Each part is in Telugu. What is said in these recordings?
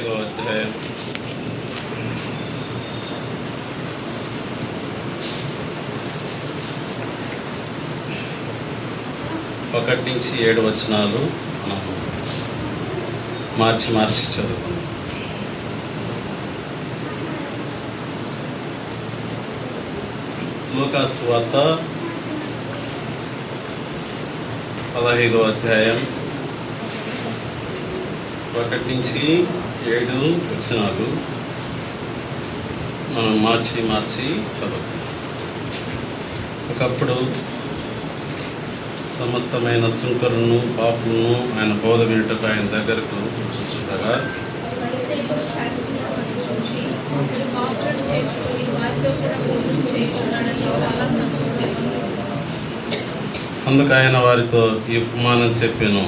15వ అధ్యాయం 1 నుంచి 7 వచనాలు మనం మార్చి చదువుకుందాం. లూకా సువార్త 15వ అధ్యాయం 1 నుంచి 7 వచనాలు మనం మార్చి చదువుకుందాం. ఒకప్పుడు సమస్తమైన సుంకరులను పాపులను ఆయన బోధ వినుటకు ఆయన దగ్గరకు చూచుండగా అందుకు ఆయన వారితో ఈ ఉపమానం చెప్పాను.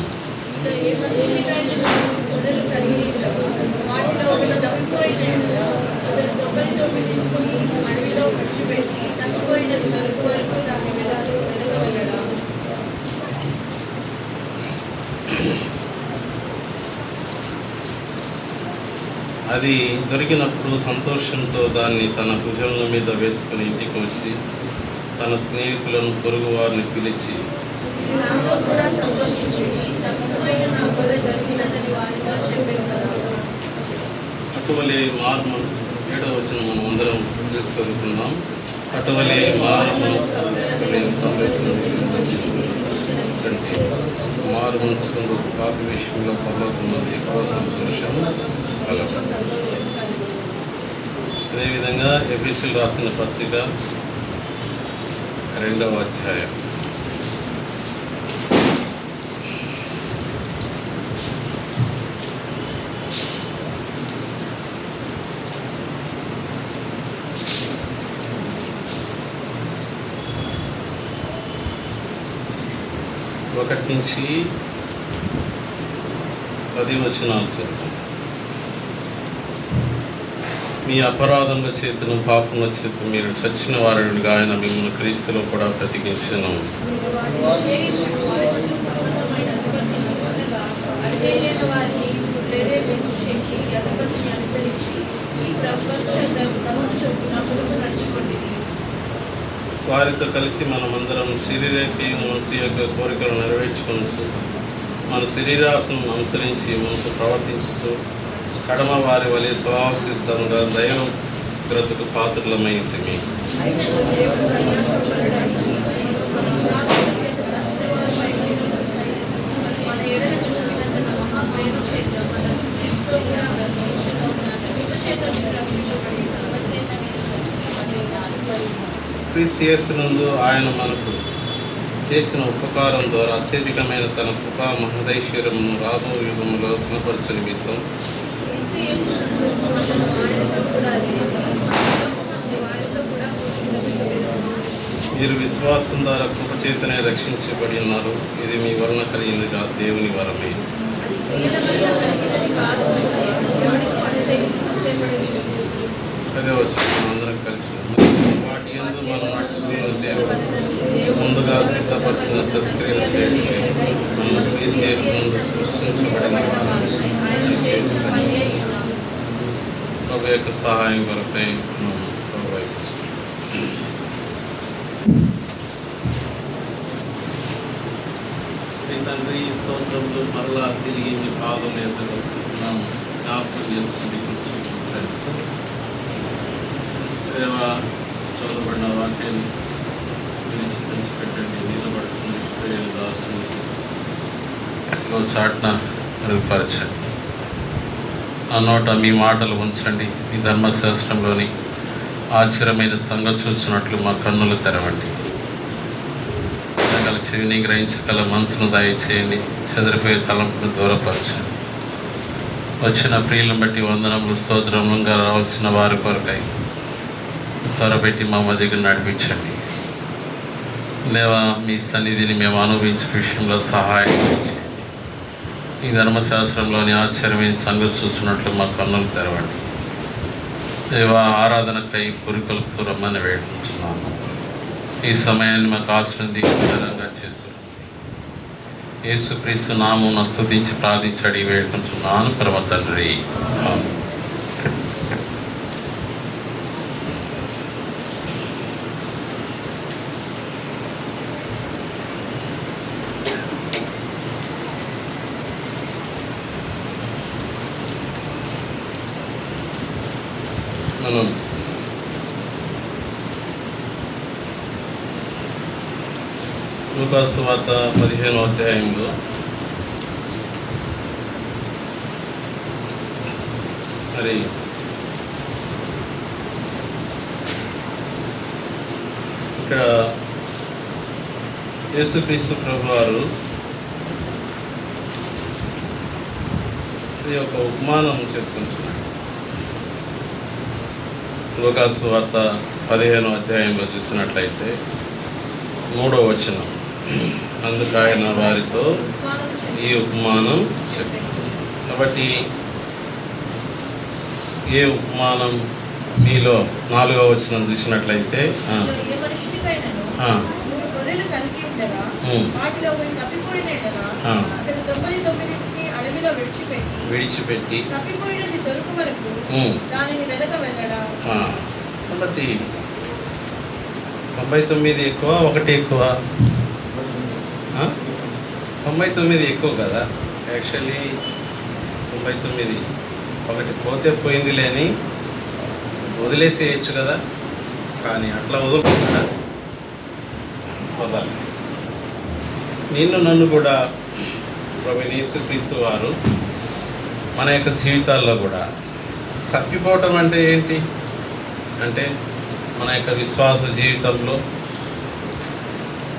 అది దొరికినప్పుడు సంతోషంతో దాన్ని తన భుజముల మీద వేసుకుని ఇంటికి వచ్చి తన స్నేహితులను పొరుగు వారిని పిలిచి అటువలే మారు మనసు 7వ వచనం మనం అందరం తెలుసుకుందాం. అటువలే మారు మనసు మారు మనసు పాపి విషయంలో పర్లోకమున్నది ఎక్కువ సంతోషం కలదు. అదేవిధంగా ఎఫెసీయులకు రాసిన పత్రిక 2వ అధ్యాయం 1 నుంచి 10 వచనాలు చదువుతాం. మీ అపరాధముల చేతను పాపముల చేత మీరు చచ్చిన వారుగా ఆయన మిమ్మల్ని క్రీస్తులో కూడా బ్రతికించెను. వారితో కలిసి మనమందరం శరీరకి మనసు యొక్క కోరికలు నెరవేర్చుకొనచ్చు, మన శరీరాశను అనుసరించి మనసు ప్రవర్తించచ్చు, కడమ వారి వలె స్వభావ సిద్ధంగా దైవగ్రతకు పాత్రలమై ఉంటుంది. క్రీస్తు యేసునందు ఆయన మనకు చేసిన ఉపకారం ద్వారా అత్యధికమైన తన కృపా మహదైశ్వర్యమును రాబో యుగములో కనపరచు నిమిత్తం మీరు విశ్వాసం ద్వారా కృపచేతనే రక్షించబడి ఉన్నారు. ఇది మీ వలన కలిగినదిగా దేవుని వరమే. అదే వచ్చి అందరం కలిసి వాటి యందు మనం నడుచుకున్న దేవుడు ముందుగా సిద్ధపరిచిన సత్క్రియలు చేసి మనం సృష్టించబడిన ప్రభు యొక్క సహాయం కొరకై తండ్రి స్తోత్రములు మరలా తిరిగి మీ పాదం ఎంతగా జ్ఞాపకం చేస్తుంది. దేవా, చదవబడిన వాక్యాన్ని పిలిచి పంచిపెట్టండి. నిలబడుతున్న ఇశ్రాయేలు దాసుని చాటున మెరుగుపరచండి. ఆ నోట మీ మాటలు ఉంచండి. మీ ధర్మశాస్త్రంలోని ఆశ్చర్యమైన సంగతి చూసినట్లు మా కన్నులు తెరవండి. వినగల చెవిని గ్రహించగల మనసును దయచేయండి. చెదిరిపోయే తలంపును దూరపరచండి. వచ్చిన ప్రియులను బట్టి వందనములు స్తోత్రములుగా రావాల్సిన వారి కొరకై త్వరపెట్టి మా మధ్యకు నడిపించండి. దేవా, మీ సన్నిధిని మేము అనుభవించే విషయంలో సహాయం చేయండి. ఈ ధర్మశాస్త్రంలోని ఆశ్చర్యమైన సంగతి చూసినట్లు మా కన్నులు తెరవండి. దేవా, ఆరాధనకై పురికలకు రమ్మని వేడుకుంటున్నాము. ఈ సమయాన్ని మాకు ఆశ్రయం దీక్షంగా చేస్తున్నాం. యేసుక్రీస్తు నామమున స్తుతించి ప్రార్థించి అడిగి వేడుకుంటున్నాను పరమ తండ్రి. ఆమేన్. మనం లూకా సువార్త 15వ అధ్యాయంలో మరి ఇక్కడ యేసుక్రీస్తు ప్రభువారు ఇది ఒక ఉపమానం చెప్తుంటున్నాడు. లూకా సువార్త 15వ అధ్యాయంలో చూసినట్లయితే 3వ వచనం, అందుకు ఆయన వారితో ఈ ఉపమానం చెప్పారు. కాబట్టి ఏ ఉపమానం మీలో 4వ వచనం చూసినట్లయితే విడిచిపెట్టి కాబట్టి 99 ఎక్కువ, 1 ఎక్కువ. 99 ఎక్కువ కదా యాక్చువల్లీ. 99 ఒకటి పోతే పోయింది లేని వదిలేసేయచ్చు కదా, కానీ అట్లా వదులుకుంటా వదలాలి. నిన్ను నన్ను కూడా ప్రభువైన యేసుక్రీస్తు వారు మన యొక్క జీవితాల్లో కూడా తప్పిపోవటం అంటే ఏంటి అంటే మన యొక్క విశ్వాస జీవితంలో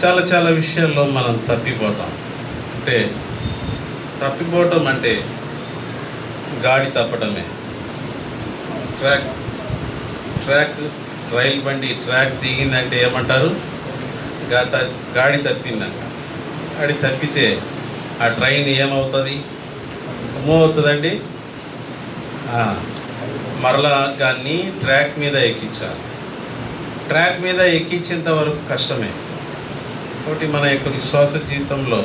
చాలా చాలా విషయాల్లో మనం తప్పిపోతాం. అంటే తప్పిపోవటం అంటే గాడి తప్పటమే. ట్రాక్ రైలు బండి ట్రాక్ దిగిందంటే ఏమంటారు? గాడి తప్పిందంట. గాడి తప్పితే ఆ ట్రైన్ ఏమవుతుంది? మూవ్ అవుతుందండి. మరలా దాన్ని ట్రాక్ మీద ఎక్కించాలి. ట్రాక్ మీద ఎక్కించేంత వరకు కష్టమే. కాబట్టి మన యొక్క విశ్వాస జీవితంలో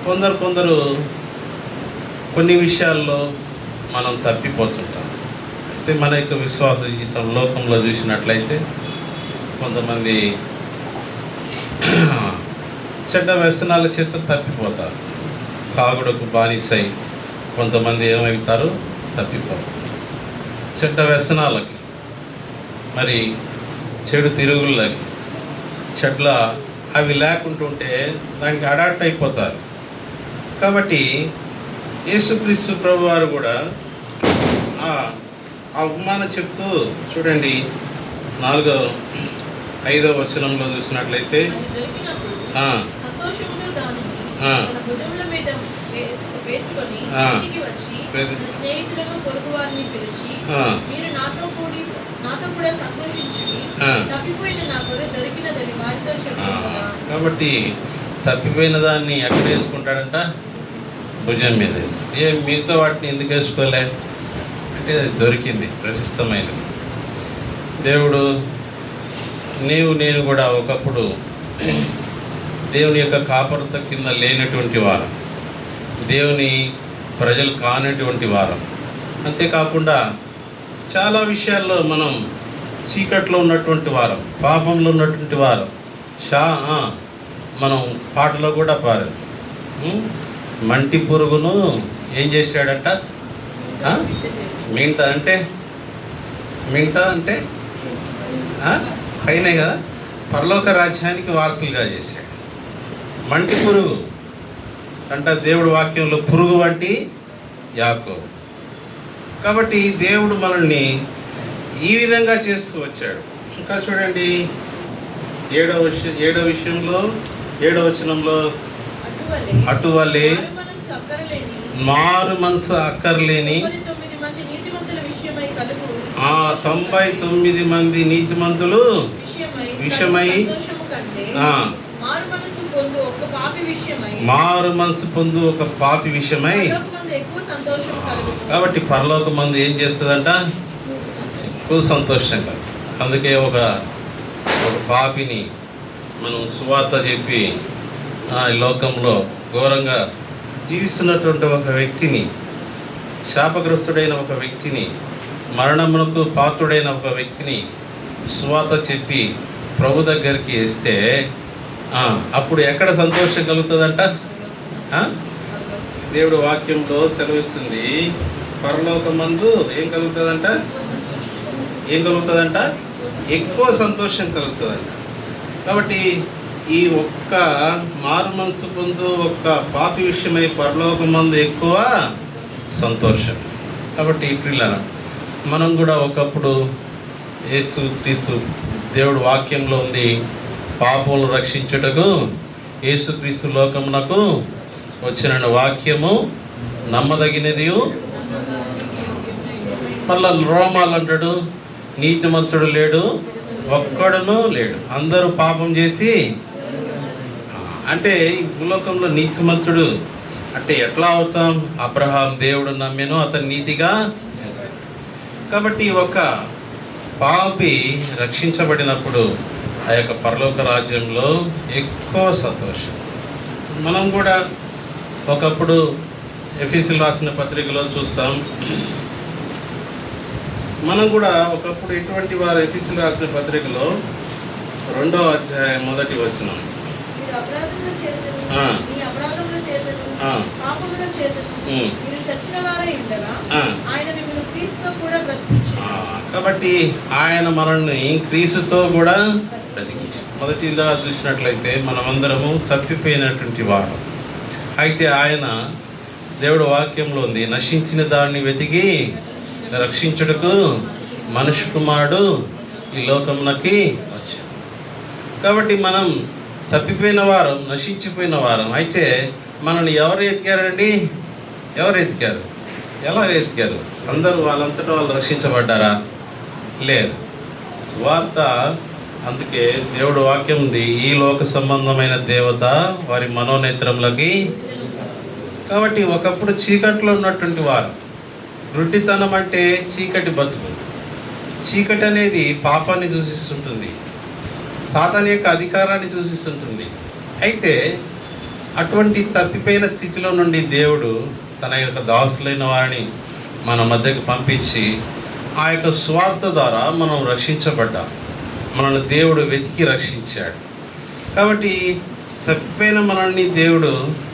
కొందరు కొన్ని విషయాల్లో మనం తప్పిపోతుంటాం. అయితే మన యొక్క విశ్వాస జీవితం లోకంలో చూసినట్లయితే కొంతమంది చెడ్డ వ్యసనాల చేత తప్పిపోతారు. తాగుడుకు బానిసై కొంతమంది ఏమవుతారు? తప్పిపోతారు. చెడ్డ వ్యసనాలకి, మరి చెడు తిరుగుళ్ళకి, చెడ్ల అవి లేకుంటుంటే దానికి అడాప్ట్ అయిపోతారు. కాబట్టి యేసుక్రీస్తు ప్రభు వారు కూడా ఆ ఉపమానం చెప్తూ చూడండి 5వ వచనంలో చూసినట్లయితే కాబట్టి తప్పిపోయిన దాన్ని ఎక్కడ వేసుకుంటాడంట? భుజం మీద వేసుకుంటాడు. మిగతా వాటిని ఎందుకు వేసుకోలే అంటే అది దొరికింది, ప్రశస్తమైనది. దేవుడు నేను కూడా ఒకప్పుడు దేవుని యొక్క కాపరత కింద లేనటువంటి వారం, దేవుని ప్రజలు కానటువంటి వారం. అంతేకాకుండా చాలా విషయాల్లో మనం చీకట్లో ఉన్నటువంటి వారం, పాపంలో ఉన్నటువంటి వారం. మనం పాటలో కూడా పారు, మంటి పురుగును ఏం చేశాడంట? మింట అంటే అయినాయి కదా, పరలోక రాజ్యానికి వారసులుగా చేశాడు. మంటి పురుగు అంట దేవుడు వాక్యంలో పురుగు వంటి యాకోబు. కాబట్టి దేవుడు మనల్ని ఈ విధంగా చేస్తూ వచ్చాడు. ఇంకా చూడండి 7వ వచనంలో అటువలే మారు మనసు అక్కర్లేని 99 మంది నీతిమంతులు విషయమై మారు మనసు పొందు ఒక పాపి విషయమై. కాబట్టి పరలోక మందు ఏం చేస్తుందంట? ఎక్కువ సంతోషంగా. అందుకే ఒక పాపిని మనం సువార్త చెప్పి ఈ లోకంలో ఘోరంగా జీవిస్తున్నటువంటి ఒక వ్యక్తిని, శాపగ్రస్తుడైన ఒక వ్యక్తిని, మరణమునకు పాత్రుడైన ఒక వ్యక్తిని సువార్త చెప్పి ప్రభు దగ్గరికి వేస్తే అప్పుడు ఎక్కడ సంతోషం కలుగుతుందంట? దేవుడు వాక్యంలో సెలవిస్తుంది, పరలోకమందు ఏం కలుగుతుందంట? ఎక్కువ సంతోషం కలుగుతుందంట. కాబట్టి ఈ ఒక్క మారు మనసు పొందు ఒక్క పాపి విషయమై పరలోకమందు ఎక్కువ సంతోషం. కాబట్టి ప్రియులారా, మనం కూడా ఒకప్పుడు యేసు క్రీస్తు, దేవుడు వాక్యంలో ఉంది, పాపములను రక్షించుటకు యేసుక్రీస్తు లోకమునకు వచ్చిన వాక్యము నమ్మదగినది. మళ్ళా రోమాలు అంటాడు, నీతిమంతుడు లేడు, ఒక్కడును లేడు, అందరూ పాపం చేసి. అంటే ఈ భూలోకంలో నీతిమంతుడు అంటే ఎట్లా అవుతాం? అబ్రహాం దేవుడు నమ్మెను, అతను నీతిగా. కాబట్టి ఒక పాపి రక్షించబడినప్పుడు ఆ యొక్క పరలోక రాజ్యంలో ఎక్కువ సంతోషం. మనం కూడా ఒకప్పుడు ఎఫీసీలు రాసిన పత్రికలో చూస్తాం. మనం కూడా ఒకప్పుడు ఎటువంటి వారు? ఎఫీసీలు రాసిన పత్రికలో 2వ అధ్యాయం 1వ వచనం, కాబట్టి ఆయన మనల్ని క్రీస్తుతో కూడా బ్రతికించాడు. మొదటిగా చూసినట్లయితే మనమందరము తప్పిపోయినటువంటి వాడు. అయితే ఆయన, దేవుడు వాక్యంలో ఉంది, నశించిన దాన్ని వెతికి రక్షించుటకు మనుష్య కుమారుడు ఈ లోకమునకి వచ్చాడు. కాబట్టి మనం తప్పిపోయిన వారం, నశించిపోయిన వారం. అయితే మనల్ని ఎవరు ఎతికారండి? ఎవరు ఎతికారు? ఎలా ఎతికారు? అందరూ వాళ్ళంతటా వాళ్ళు రక్షించబడ్డారా? లేదు. సువార్త, అందుకే దేవుడు వాక్యం ఉంది, ఈ లోక సంబంధమైన దేవత వారి మనోనేత్రములకి. కాబట్టి ఒకప్పుడు చీకట్లో ఉన్నటువంటి వారు, గుడ్డితనం అంటే చీకటి బతుకు. చీకటి అనేది పాపాన్ని సూచిస్తుంటుంది, సాతాను యొక్క అధికారాన్ని సూచిస్తుంటుంది. అయితే అటువంటి తప్పిపోయిన స్థితిలో నుండి దేవుడు తన యొక్క దాసులైన వారిని మన మధ్యకు పంపించి ఆ యొక్క స్వార్థ ద్వారా మనం రక్షించబడ్డాం. మనల్ని దేవుడు వెతికి రక్షించాడు. కాబట్టి తప్పిపోయిన మనల్ని దేవుడు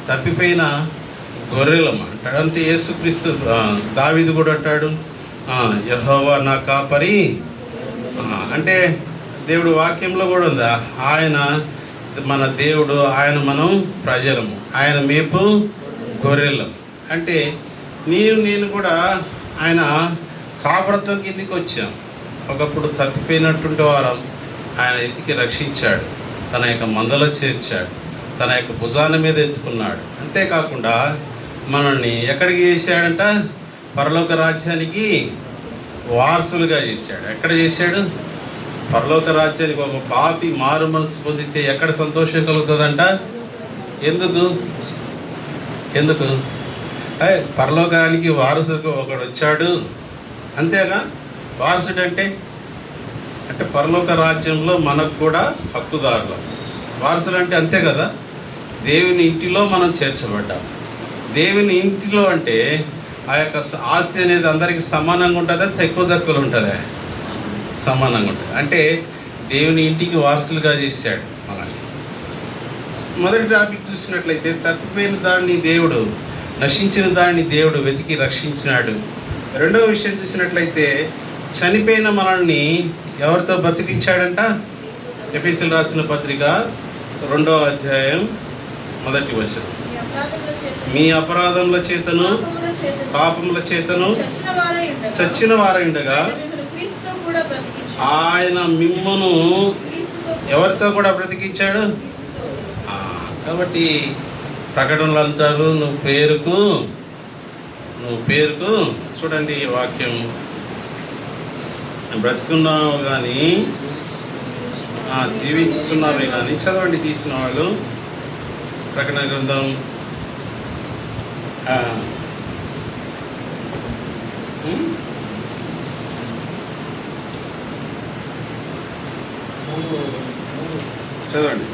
తప్పిపోయిన గొర్రెలం అంటాడు. అంటే యేసుక్రీస్తు, దావీదు కూడా అంటాడు, యెహోవా నా కాపరి. అంటే దేవుడు వాక్యంలో కూడా ఉందా, ఆయన మన దేవుడు, ఆయన మనం ప్రజలము, ఆయన మేపు గొర్రెలం. అంటే నేను కూడా ఆయన కాపరత్వం కిందికి వచ్చాం. ఒకప్పుడు తప్పిపోయినటువంటి వారం ఆయన ఎతికి రక్షించాడు, తన యొక్క మందలో చేర్చాడు, తన యొక్క భుజాన మీద ఎత్తుకున్నాడు. అంతేకాకుండా మనల్ని ఎక్కడికి చేశాడంట? పరలోక రాజ్యానికి వారసులుగా చేశాడు. ఎక్కడ చేశాడు? పరలోక రాజ్యానికి. ఒక పాపి మారు మనసు పొందితే ఎక్కడ సంతోషం కలుగుతుందంట? ఎందుకు పరలోకానికి వారసుగా ఒకడు వచ్చాడు. అంతేగా? వారసుడు అంటే పరలోక రాజ్యంలో మనకు కూడా హక్కుదారులు. వారసులు అంటే అంతే కదా, దేవుని ఇంటిలో మనం చేర్చబడ్డాం. దేవుని ఇంటిలో అంటే ఆ యొక్క ఆస్తి అనేది అందరికీ సమానంగా ఉంటుందా? తక్కువ తక్కువలు ఉంటుందా? సమానంగా ఉంటుంది. అంటే దేవుని ఇంటికి వారసులుగా చేశాడు మనల్ని. మొదటి టాపిక్ చూసినట్లయితే తప్పిపోయిన దాన్ని దేవుడు, నశించిన దాన్ని దేవుడు వెతికి రక్షించినాడు. రెండవ విషయం చూసినట్లయితే చనిపోయిన మనల్ని ఎవరితో బతికించాడంట? ఎఫెసీయులకు రాసిన పత్రిక 2వ అధ్యాయం 1వ వచనం, మీ అపరాధముల చేతను పాపముల చేతను చచ్చిన వారైండగా ఆయన మిమ్మను ఎవరితో కూడా బ్రతికించాడు. కాబట్టి ప్రకటనలు అంటారు, నువ్వు పేరుకు చూడండి ఈ వాక్యం, బ్రతుకున్నావు కానీ జీవిస్తున్నావే కానీ. చదవండి తీసిన వాళ్ళు, ప్రకటన గ్రంథం చదవండి.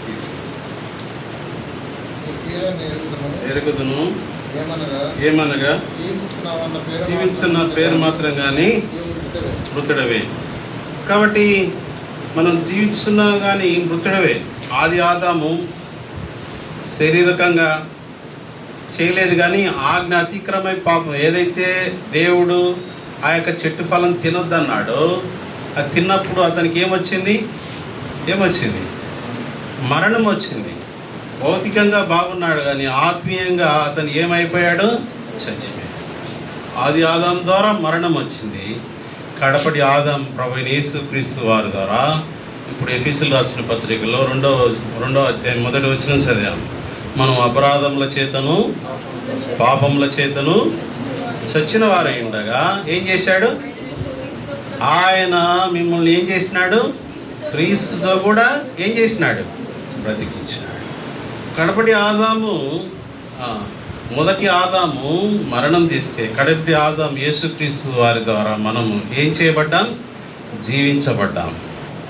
ఎరుగుదును ఏమనగా జీవించున్న పేరు మాత్రం కానీ మృతుడవే. కాబట్టి మనం జీవిస్తున్నా కానీ మృతుడవే. ఆది ఆదాము శారీరకంగా చేయలేదు, కానీ ఆజ్ఞ అతిక్రమై పాపం ఏదైతే దేవుడు ఆ యొక్క చెట్టు ఫలం తినొద్దన్నాడో అది తిన్నప్పుడు అతనికి ఏమొచ్చింది? మరణం వచ్చింది. భౌతికంగా బాగున్నాడు కానీ ఆత్మీయంగా అతను ఏమైపోయాడు? చచ్చిపోయాడు. ఆది ఆదాం ద్వారా మరణం వచ్చింది. కడపటి ఆదాం ప్రభువైన యేసుక్రీస్తు వారి ద్వారా ఇప్పుడు ఎఫెసీయులకు రాసిన పత్రికలో రెండో అధ్యాయం 1వ వచనం చదివాం. మనం అపరాధముల చేతను పాపముల చేతను చచ్చిన వారై ఉండగా ఏం చేశాడు? ఆయన మిమ్మల్ని ఏం చేసినాడు? క్రీస్తుతో కూడా ఏం చేసినాడు? బ్రతికించినాడు. కడపటి ఆదాము మొదటి ఆదాము మరణం చేస్తే కడపటి ఆదాం యేసుక్రీస్తు వారి ద్వారా మనము ఏం చేయబడ్డాం? జీవించబడ్డాం.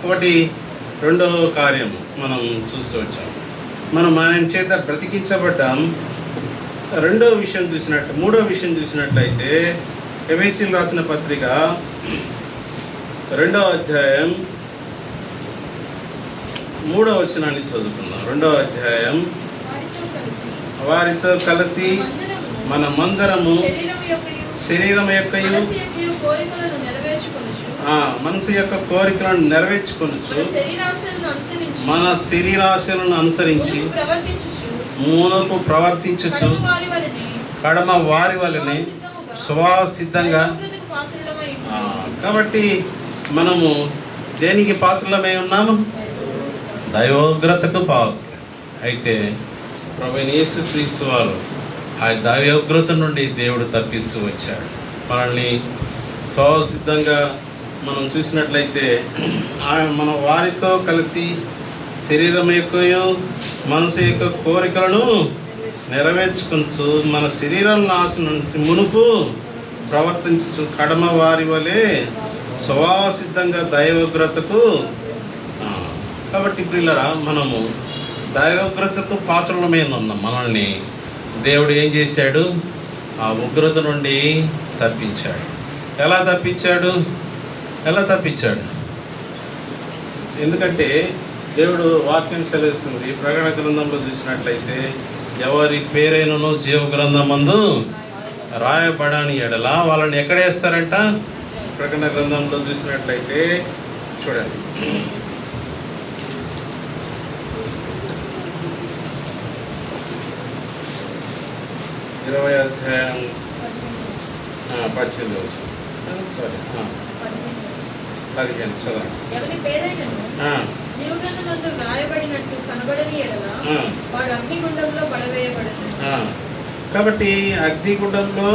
కాబట్టి రెండో కార్యం మనం చూస్తూ వచ్చాం. మనం ఆయన చేత బ్రతికించబడ్డాం. మూడో విషయం చూసినట్లయితే ఎఫెసీయులకు రాసిన పత్రిక 2వ అధ్యాయం 3వ వచనాన్ని చదువుకుందాం. 2వ అధ్యాయం వారితో కలిసి మనమందరము శరీరం యొక్క మనసు యొక్క కోరికలను నెరవేర్చుకొనుచు మన శరీరాశలను అనుసరించి మునుపు ప్రవర్తించుచు కడమ వారి వలనే స్వభావ సిద్ధంగా. కాబట్టి మనము దేనికి పాత్రలమై ఉన్నాము? దైవోగ్రతకు పాత్ర. అయితే ప్రభువైన యేసుక్రీస్తు వారు ఆ దైవోగ్రత నుండి దేవుడు తప్పిస్తూ వచ్చాడు. మనల్ని స్వభావ సిద్ధంగా మనం చూసినట్లయితే మన వారితో కలిసి శరీరం యొక్క మనసు యొక్క కోరికలను నెరవేర్చుకుంటూ మన శరీరం నాశనం నుంచి మునుపు ప్రవర్తించు కడమ వారి వలె స్వభావ సిద్ధంగా దైవోగ్రతకు. కాబట్టి పిల్లరా, మనము దైవోగ్రతకు పాత్రలమైన ఉన్నాం. మనల్ని దేవుడు ఏం చేశాడు? ఆ ఉగ్రత నుండి తప్పించాడు. ఎలా తప్పించాడు? ఎందుకంటే దేవుడు వాక్యం సెలవిస్తుంది. ప్రకటన గ్రంథంలో చూసినట్లయితే ఎవరి పేరైనను జీవ గ్రంథమందు రాయబడని ఎడల వాళ్ళని ఎక్కడ వేస్తారంట? ప్రకటన గ్రంథంలో చూసినట్లయితే చూడండి, 20వ అధ్యాయం 18వ సారీ 15 చదవండి. కాబట్టి అగ్నిగుండంలో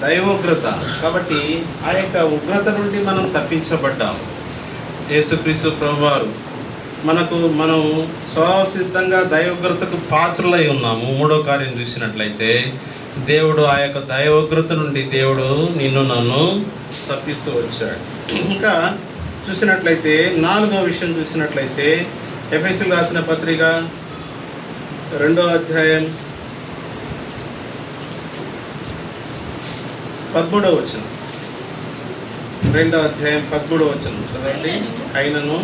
దైవోగ్రత. కాబట్టి ఆ యొక్క ఉగ్రత నుండి మనం తప్పించబడ్డాం. యేసుక్రీస్తు ప్రభువారు మనం స్వసిద్ధంగా దైవోగ్రతకు పాత్రలై ఉన్నాము. మూడో కార్యం చూసినట్లయితే దేవుడు ఆ యొక్క దైవోగ్రత నుండి దేవుడు నిన్ను నన్ను తప్పిస్తూ వచ్చాడు. ఇంకా చూసినట్లయితే 4వ విషయం చూసినట్లయితే ఎఫెసీయులకు రాసిన పత్రిక 2వ అధ్యాయం 13వ వచనం. 2వ అధ్యాయం 13వ వచనం చదవండి. అయినను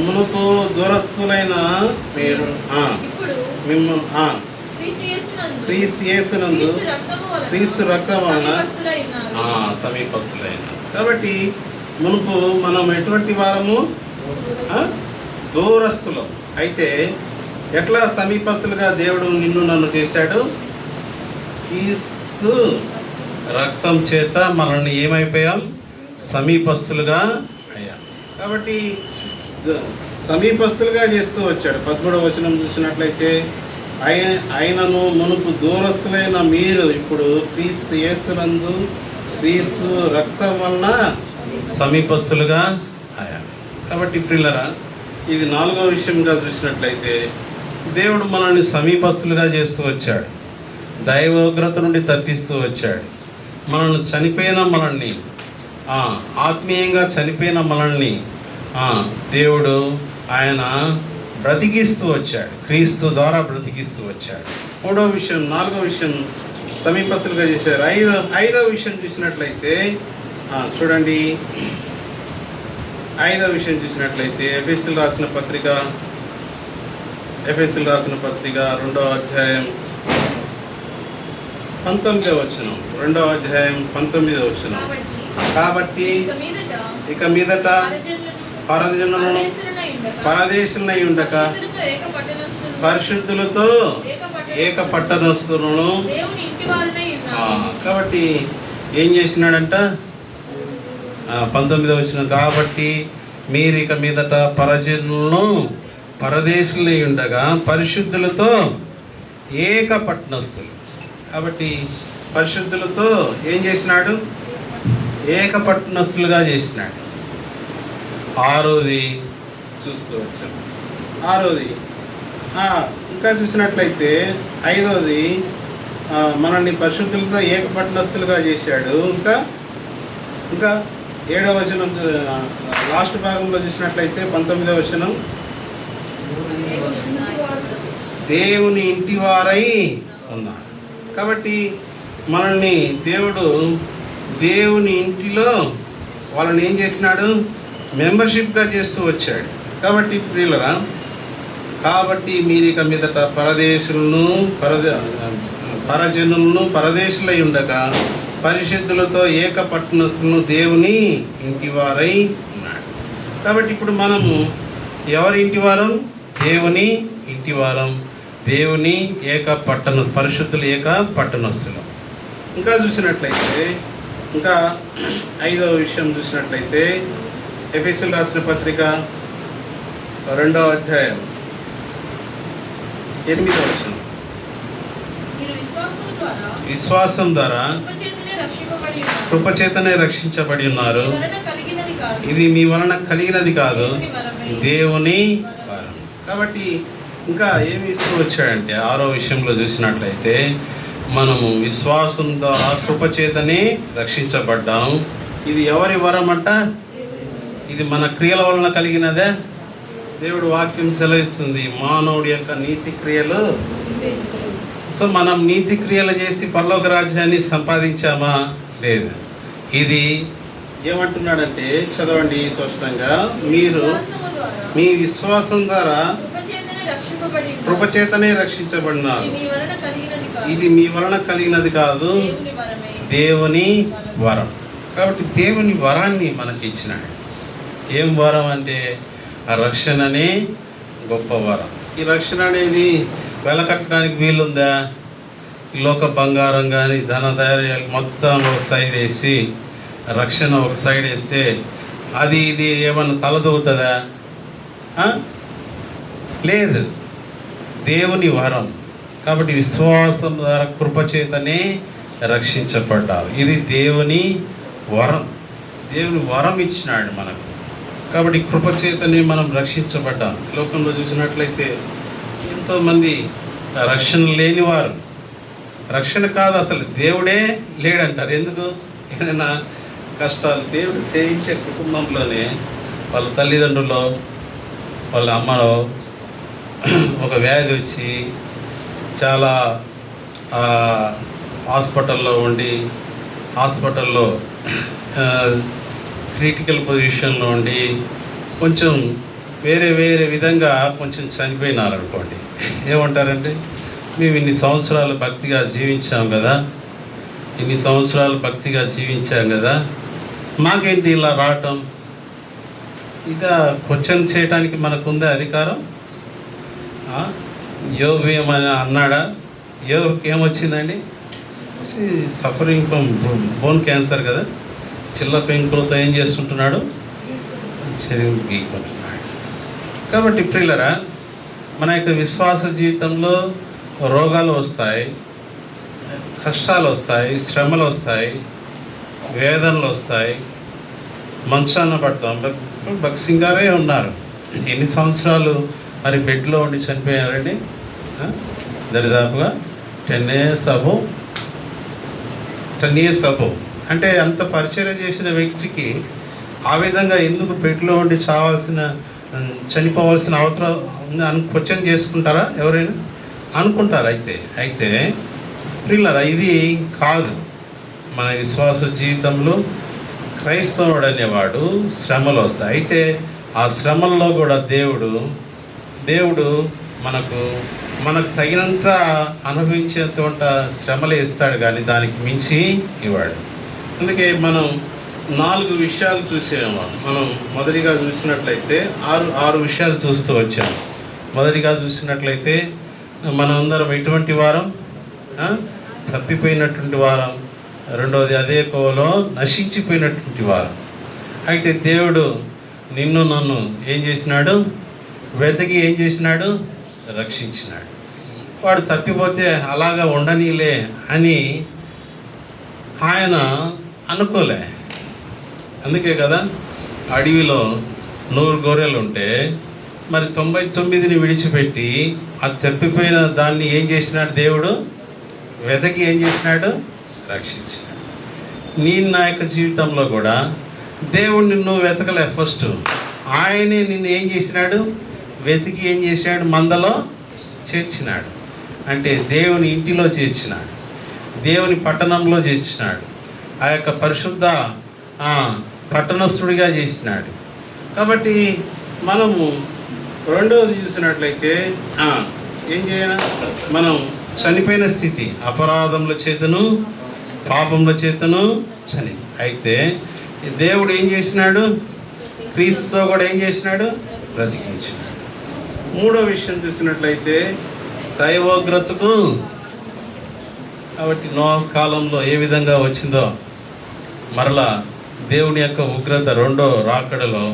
మునుపు దూరస్తులైన మీరు క్రీస్తు రక్తం వలన సమీపస్తులైన. కాబట్టి మునుపు మనం ఎటువంటి వారము? దూరస్తులం. అయితే ఎట్లా సమీపస్తులుగా దేవుడు నిన్ను నన్ను చేశాడు? క్రీస్తు రక్తం చేత మనల్ని ఏమైపోయాం? సమీపస్తులుగా అయ్యాం. కాబట్టి సమీపస్తులుగా చేస్తూ వచ్చాడు. 13వ వచనం చూసినట్లయితే ఆయనను మునుపు దూరస్తులైన మీరు ఇప్పుడు క్రీస్తు యేసునందు క్రీస్తు రక్తం వలన సమీపస్తులుగా అయ్యారు. కాబట్టి ప్రియులరా, ఇది 4వ విషయంగా చూసినట్లయితే దేవుడు మనల్ని సమీపస్తులుగా చేస్తూ వచ్చాడు. దైవోగ్రత నుండి తప్పిస్తూ వచ్చాడు. మనల్ని ఆత్మీయంగా చనిపోయిన మనల్ని దేవుడు ఆయన బ్రతికిస్తూ వచ్చాడు. క్రీస్తు ద్వారా బ్రతికిస్తూ వచ్చాడు. మూడవ విషయం, నాలుగవ విషయం సమీపస్తులుగా చేశారు. ఐదవ విషయం చూసినట్లయితే చూడండి, ఐదవ విషయం చూసినట్లయితే ఎఫెసీయులకు రాసిన పత్రిక 2వ అధ్యాయం 19వ వచనం. 2వ అధ్యాయం 19వ వచనం. కాబట్టి ఇక మీదట పరదేశులనై ఉండక పరిశుద్ధులతో ఏక పట్టణస్థులను. కాబట్టి ఏం చేసినాడంట? 19వ వచనం. కాబట్టి మీరు ఇక మీదట పరజనులను పరదేశులై ఉండగా పరిశుద్ధులతో ఏక పట్టణస్థులు. కాబట్టి పరిశుద్ధులతో ఏం చేసినాడు? ఏక పట్టణస్థులుగా చేసినాడు. ఆరోది చూస్తూ వచ్చాం. ఆరోది ఇంకా చూసినట్లయితే ఐదవది మనల్ని పరిశుద్ధులతో ఏక పట్టణస్థులుగా చేశాడు. ఇంకా 7వ వచనం లాస్ట్ భాగంలో చూసినట్లయితే 19వ వచనం, దేవుని ఇంటి వారై ఉన్నారు. కాబట్టి మనల్ని దేవుని ఇంటిలో వాళ్ళని ఏం చేసినాడు? మెంబర్షిప్గా చేస్తూ వచ్చాడు. కాబట్టి ప్రియులరా, కాబట్టి మీరు ఇక మీదట పరజనులను పరదేశులై ఉండగా పరిశుద్ధులతో ఏక పట్టణస్థులను దేవుని ఇంటి వారై ఉన్నాడు. కాబట్టి ఇప్పుడు మనము ఎవరి ఇంటి వారం? దేవుని ఇంటి వారం, దేవుని పరిశుద్ధులు ఏక పట్టణస్థులు. ఇంకా చూసినట్లయితే ఇంకా 5వ విషయం చూసినట్లయితే ఎఫెసీయులకు రాసిన పత్రిక 2వ అధ్యాయం 8వ వచనం. విశ్వాసం ద్వారా కృపచేతనే రక్షించబడి ఉన్నారు. ఇది మీ వలన కలిగినది కాదు, దేవుని వరం. కాబట్టి ఇంకా ఏమి ఇస్తూ వచ్చాడంటే 6వ విషయంలో చూసినట్లయితే మనము విశ్వాసం ద్వారా కృపచేతనే రక్షించబడ్డాం. ఇది ఎవరి వరం అంట? ఇది మన క్రియల వలన కలిగినదే. దేవుడు వాక్యం సెలవిస్తుంది మానవుడి యొక్క నీతి క్రియలు. సో మనం నీతి క్రియలు చేసి పరలోక రాజ్యాన్ని సంపాదించామా? లేదు. ఇది ఏమంటున్నాడంటే, చదవండి స్పష్టంగా, మీరు మీ విశ్వాసం ద్వారా కృపచేతనే రక్షించబడినారు. ఇది మీ వలన కలిగినది కాదు, దేవుని వరం. కాబట్టి దేవుని వరాన్ని మనకి ఇచ్చినాడు. ఏం వరం అంటే ఆ రక్షణనే గొప్ప వరం. ఈ రక్షణ అనేది వెలకట్టడానికి వీలుందా? లోక బంగారం కానీ ధనధార్యాలు మొత్తం ఒక సైడ్ వేసి రక్షణ ఒక సైడ్ వేస్తే అది ఇది ఏమన్నా తలదూగుతుందా? లేదు. దేవుని వరం. కాబట్టి విశ్వాసం ద్వారా కృపచేతనే రక్షించబడ్డారు. ఇది దేవుని వరం. దేవుని వరం ఇచ్చినాడు మనకు. కాబట్టి కృపచేతనే మనం రక్షించబడ్డాం. లోకంలో చూసినట్లయితే ఎంతోమంది రక్షణ లేనివారు, రక్షణ కాదు అసలు దేవుడే లేడంటారు. ఎందుకు? ఏదైనా కష్టాలు దేవుడు సేవించే కుటుంబంలోనే వాళ్ళ తల్లిదండ్రులు వాళ్ళ అమ్మలో ఒక వ్యాధి వచ్చి చాలా హాస్పిటల్లో ఉండి హాస్పిటల్లో క్రిటికల్ పొజిషన్లో ఉండి కొంచెం వేరే విధంగా కొంచెం చనిపోయినారు అనుకోండి. ఏమంటారంటే, మేము ఇన్ని సంవత్సరాలు భక్తిగా జీవించాం కదా, మాకేంటి ఇలా రావటం? ఇక క్వశ్చన్ చేయడానికి మనకుందే అధికారం. యోగు ఏమని అన్నాడా? యోగుకి ఏమొచ్చిందండి? సఫరింగ్ ఫ్రమ్ బోన్ క్యాన్సర్ కదా, చిల్ల పెంకులతో ఏం చేస్తుంటున్నాడు? శరీరం గీకుంటున్నాడు. కాబట్టి ప్రియులరా, మన యొక్క విశ్వాస జీవితంలో రోగాలు వస్తాయి, కష్టాలు వస్తాయి, శ్రమలు వస్తాయి, వేదనలు వస్తాయి, మంచాన పడతాం. భక్సింగ్ గారే ఉన్నారు. ఎన్ని సంవత్సరాలు మరి బెడ్లో ఉండి చనిపోయారండి? దరిదాపుగా 10 years అబో. అంటే అంత పరిచర్య చేసిన వ్యక్తికి ఆ విధంగా ఎందుకు బెడ్లో ఉండి చనిపోవాల్సిన అవసరం క్వశ్చన్ చేసుకుంటారా ఎవరైనా? అనుకుంటారు. అయితే ప్రియులారా, ఇది కాదు. మన విశ్వాస జీవితంలో క్రైస్తవుడు అనేవాడు శ్రమలు వస్తాయి. అయితే ఆ శ్రమల్లో కూడా దేవుడు మనకు తగినంత అనుభవించేంత శ్రమలు ఇస్తాడు, కానీ దానికి మించి ఇవ్వడు. అందుకే మనం 4 విషయాలు చూసాము. మనం మొదటిగా చూసినట్లయితే ఆరు విషయాలు చూస్తూ వచ్చాము. మొదటిగా చూసినట్లయితే మనమందరం ఎటువంటి వారం? తప్పిపోయినటువంటి వారం. రెండవది, అదే కోవలో నశించిపోయినటువంటి వారం. అయితే దేవుడు నిన్ను నన్ను ఏం చేసినాడు? వెతికి ఏం చేసినాడు? రక్షించినాడు. వాడు తప్పిపోతే అలాగా ఉండనీలే అని ఆయన అనుకోలే. అందుకే కదా అడవిలో 100 గొర్రెలు ఉంటే మరి 99ని విడిచిపెట్టి అది తప్పిపోయిన దాన్ని ఏం చేసినాడు? దేవుడు వెతకి ఏం చేసినాడు? రక్షించినాడు. నా యొక్క జీవితంలో కూడా దేవుడు నిన్ను వెతకలే. ఫస్ట్ ఆయనే నిన్ను ఏం చేసినాడు? వెతికి ఏం చేసినాడు? మందలో చేర్చినాడు. అంటే దేవుని ఇంటిలో చేర్చినాడు, దేవుని పట్టణంలో చేర్చినాడు, ఆ యొక్క పరిశుద్ధ పట్టణస్థుడిగా చేసినాడు. కాబట్టి మనము రెండవది చూసినట్లయితే ఏం చేయాలి? మనం చనిపోయిన స్థితి, అపరాధముల చేతను పాపముల చేతను అయితే దేవుడు ఏం చేసినాడు? క్రీస్తుతో కూడా ఏం చేసినాడు? బ్రతికించినాడు. మూడో విషయం చూసినట్లయితే దైవోగ్రతకు. కాబట్టి నోహు కాలంలో ఏ విధంగా వచ్చిందో మరలా దేవుని యొక్క ఉగ్రత రెండో రాకడలో.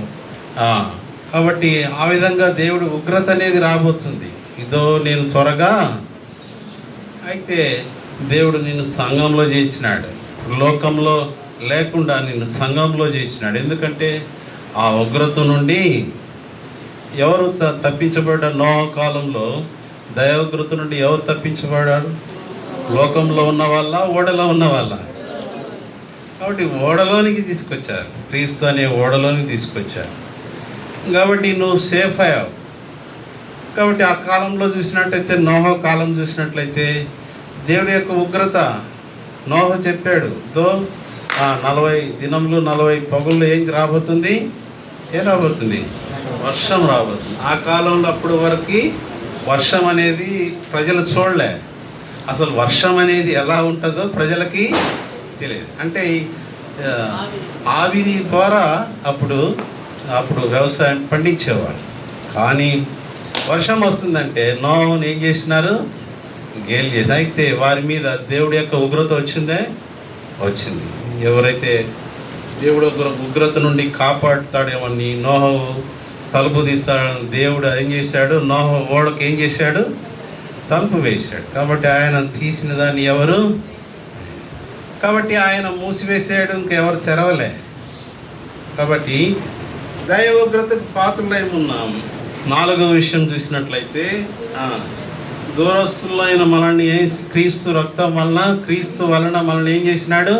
కాబట్టి ఆ విధంగా దేవుడి ఉగ్రత అనేది రాబోతుంది. ఇదో నేను త్వరగా. అయితే దేవుడు నిన్ను సంఘంలో చేసినాడు, లోకంలో లేకుండా నిన్ను సంఘంలో చేసినాడు. ఎందుకంటే ఆ ఉగ్రత నుండి ఎవరు తప్పించబడ్డారు? నోహు కాలంలో దైవోగ్రత నుండి ఎవరు తప్పించబడ్డారు? లోకంలో ఉన్న వాళ్ళ, ఓడలో ఉన్న వాళ్ళ? కాబట్టి ఓడలోనికి తీసుకొచ్చారు, క్రీస్తు అనే ఓడలోనికి తీసుకొచ్చారు. కాబట్టి నువ్వు సేఫ్ అయ్యావు. కాబట్టి ఆ కాలంలో చూసినట్లయితే, నోహు కాలం చూసినట్లయితే దేవుడి యొక్క ఉగ్రత నోహు చెప్పాడు. 40 దినములు 40 పగుళ్ళు ఏం రాబోతుంది? ఏం రాబోతుంది? వర్షం రాబోతుంది. ఆ కాలంలో అప్పుడు వరకు వర్షం అనేది ప్రజలు చూడలే. అసలు వర్షం అనేది ఎలా ఉంటుందో ప్రజలకి తెలియదు. అంటే ఆవిరి ద్వారా అప్పుడు వ్యవసాయం పండించేవారు. కానీ వర్షం వస్తుందంటే నోహును ఏం చేసినారు? గేలి చేసి. అయితే వారి మీద దేవుడి యొక్క ఉగ్రత వచ్చింది. ఎవరైతే దేవుడు ఉగ్రత నుండి కాపాడుతాడేమని నోహు తలుపు తీస్తాడని దేవుడు ఏం చేశాడు? నోహు ఓడకు ఏం చేశాడు? తలుపు వేశాడు. కాబట్టి ఆయన తీసిన దాన్ని ఎవరు? కాబట్టి ఆయన మూసివేసాడు, ఇంకెవరు తెరవలే. కాబట్టి దైవ ఉగ్రతకు పాత్రలేమున్నాము. 4వ విషయం చూసినట్లయితే దూరస్తులైన మనల్ని క్రీస్తు రక్తం వలన, క్రీస్తు వలన మనల్ని ఏం చేసినాడు?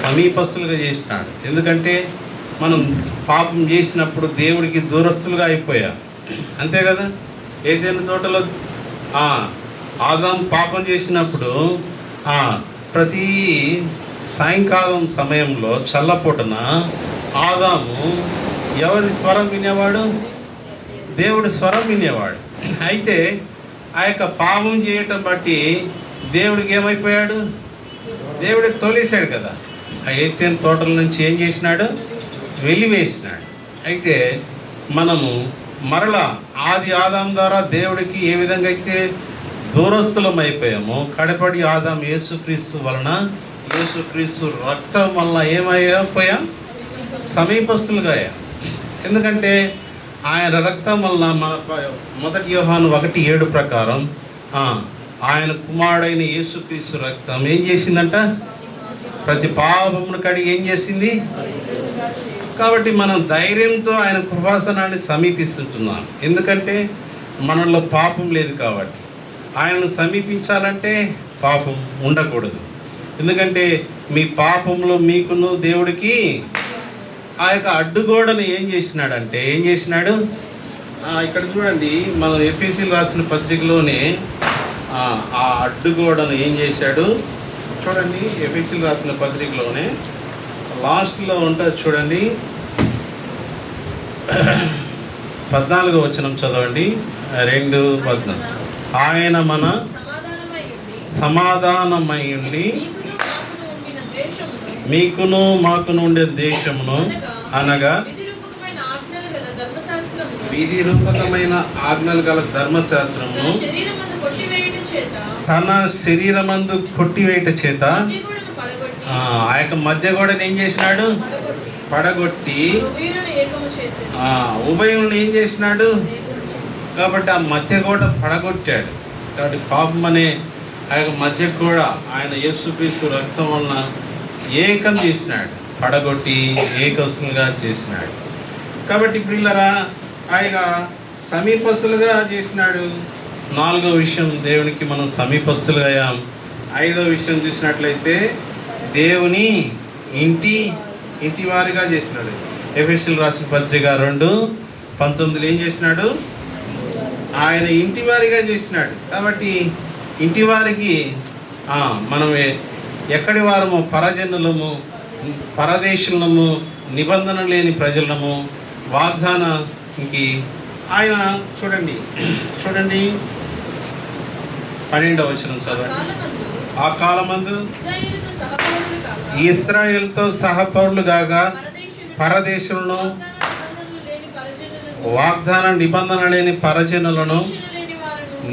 సమీపస్తులుగా చేసినాడు. ఎందుకంటే మనం పాపం చేసినప్పుడు దేవుడికి దూరస్తులుగా అయిపోయాం. అంతే కదా? ఏదైనా తోటలో ఆదాము పాపం చేసినప్పుడు ప్రతి సాయంకాలం సమయంలో చల్లపూటన ఆదాము ఎవరి స్వరం వినేవాడు? దేవుడి స్వరం వినేవాడు. అయితే ఆ యొక్క పాపం చేయటం బట్టి దేవుడికి ఏమైపోయాడు? దేవుడికి తోలేశాడు కదా. ఆ ఏదైనా తోటల నుంచి ఏం చేసినాడు? వెలివేసినాడు. అయితే మనము మరలా ఆది ఆదాం ద్వారా దేవుడికి ఏ విధంగా అయితే దూరస్తులం అయిపోయామో, కడపడి ఆదాం యేసుక్రీస్తు వలన, యేసుక్రీస్తు రక్తం వలన ఏమైపోయాం? సమీపస్తులుగా అయ్యాం. ఎందుకంటే ఆయన రక్తం వలన మొదటి యోహాను 1:7 ప్రకారం ఆయన కుమారుడైన యేసుక్రీస్తు రక్తం ఏం చేసిందంట? ప్రతి పాపమును కడిగి ఏం చేసింది? కాబట్టి మనం ధైర్యంతో ఆయన కృపాసనాన్ని సమీపిస్తుంటున్నాం. ఎందుకంటే మనలో పాపం లేదు కాబట్టి. ఆయనను సమీపించాలంటే పాపం ఉండకూడదు. ఎందుకంటే మీ పాపంలో మీకును దేవుడికి ఆ యొక్క అడ్డుగోడను ఏం చేసినాడు? ఇక్కడ చూడండి, మనం ఎఫెసీయులకు రాసిన పత్రికలోనే ఆ అడ్డుగోడను ఏం చేశాడు చూడండి. ఎఫెసీయులకు రాసిన పత్రికలోనే లాస్ట్లో ఉంటుంది చూడండి, 14వ వచనం చదవండి. 2:14. ఆయన మన సమాధానమై ఉండి మీకును మాకును ఉండే దేశమును అనగా విధి రూపకమైన ఆజ్ఞలు గల ధర్మశాస్త్రమును తన శరీరమందు కొట్టివేయట చేత ఆ యొక్క మధ్య గోడను ఏం చేసినాడు? పడగొట్టి ఉభయులను ఏం చేసినాడు? కాబట్టి ఆ మధ్య గోడ పడగొట్టాడు. కాబట్టి పాపం అనే ఆ యొక్క మధ్య గోడ ఆయన యేసుక్రీస్తు రక్తం వలన ఏకం చేసినాడు, పడగొట్టి ఏకస్తులుగా చేసినాడు. కాబట్టి ప్రియులరా ఆయన సమీపస్తులుగా చేసినాడు. 4వ విషయం, దేవునికి మనం సమీపస్తులుగా అయ్యాం. 5వ విషయం చూసినట్లయితే దేవుని ఇంటి వారిగా చేసినాడు. ఎఫెసీయులకు రాసిన పత్రిక 2:19 ఏం చేసినాడు? ఆయన ఇంటి వారిగా చేసినాడు. కాబట్టి ఇంటి వారికి మనం ఎక్కడి వారము? పరజనులము, పరదేశులము, నిబంధన లేని ప్రజలము, వాగ్దానానికి ఆయన చూడండి 12వ వచనం చదవండి. ఆ కాలమందు ఇశ్రాయేలుతో సహపౌరులు కాగా పరదేశులను, వాగ్దాన నిబంధన లేని పరజనులను,